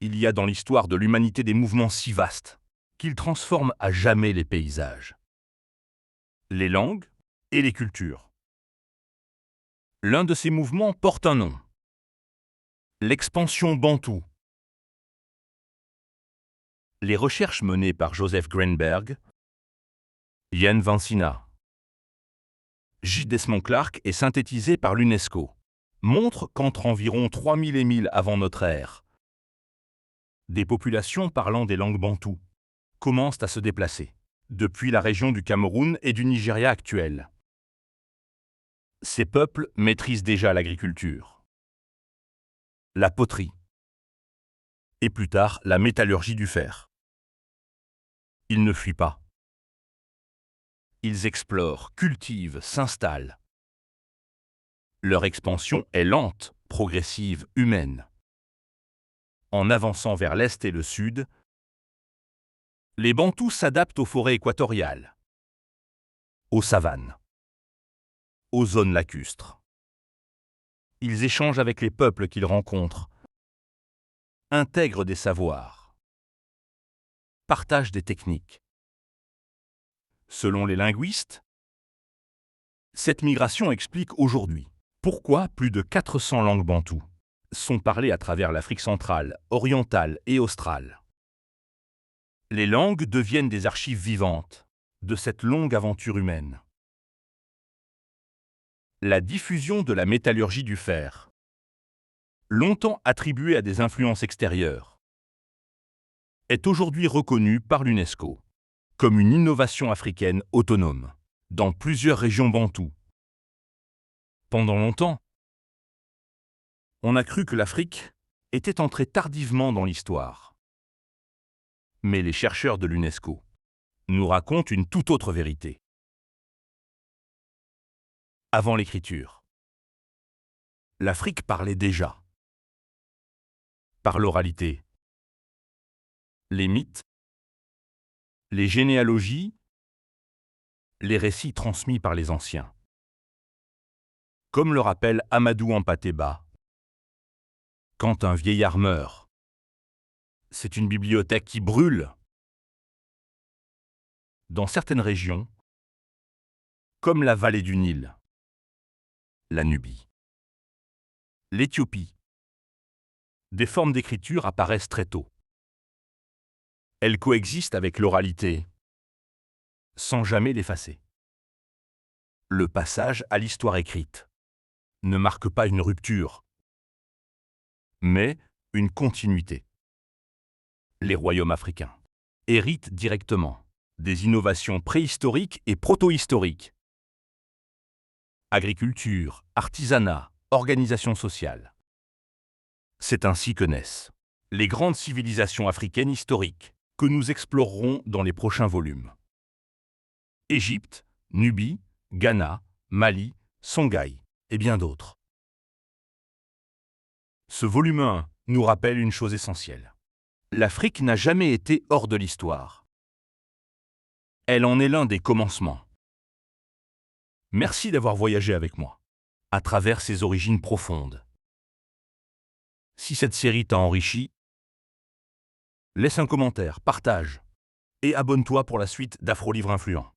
Il y a dans l'histoire de l'humanité des mouvements si vastes qu'ils transforment à jamais les paysages, les langues et les cultures. L'un de ces mouvements porte un nom: l'expansion bantoue. Les recherches menées par Joseph Greenberg, Ian Vansina, J. Desmond Clark et synthétisées par l'UNESCO montrent qu'entre environ 3000 et 1000 avant notre ère, des populations parlant des langues bantoues commencent à se déplacer depuis la région du Cameroun et du Nigeria actuel. Ces peuples maîtrisent déjà l'agriculture, la poterie et plus tard la métallurgie du fer. Ils ne fuient pas. Ils explorent, cultivent, s'installent. Leur expansion est lente, progressive, humaine. En avançant vers l'est et le sud, les Bantous s'adaptent aux forêts équatoriales, aux savanes, aux zones lacustres. Ils échangent avec les peuples qu'ils rencontrent, intègrent des savoirs, partagent des techniques. Selon les linguistes, cette migration explique aujourd'hui pourquoi plus de 400 langues bantoues sont parlées à travers l'Afrique centrale, orientale et australe. Les langues deviennent des archives vivantes de cette longue aventure humaine. La diffusion de la métallurgie du fer, longtemps attribuée à des influences extérieures, est aujourd'hui reconnue par l'UNESCO comme une innovation africaine autonome dans plusieurs régions bantoues. Pendant longtemps, on a cru que l'Afrique était entrée tardivement dans l'histoire. Mais les chercheurs de l'UNESCO nous racontent une toute autre vérité. Avant l'écriture, l'Afrique parlait déjà. Par l'oralité, les mythes, les généalogies, les récits transmis par les anciens. Comme le rappelle Amadou Hampâté-Bâ, quand un vieillard meurt, c'est une bibliothèque qui brûle. Dans certaines régions, comme la vallée du Nil, la Nubie, l'Éthiopie, des formes d'écriture apparaissent très tôt. Elles coexistent avec l'oralité, sans jamais l'effacer. Le passage à l'histoire écrite ne marque pas une rupture, mais une continuité. Les royaumes africains héritent directement des innovations préhistoriques et protohistoriques. Agriculture, artisanat, organisation sociale. C'est ainsi que naissent les grandes civilisations africaines historiques que nous explorerons dans les prochains volumes. Égypte, Nubie, Ghana, Mali, Songhai et bien d'autres. Ce volume 1 nous rappelle une chose essentielle. L'Afrique n'a jamais été hors de l'histoire. Elle en est l'un des commencements. Merci d'avoir voyagé avec moi à travers ses origines profondes. Si cette série t'a enrichi, laisse un commentaire, partage et abonne-toi pour la suite d'Afro Livre Influent.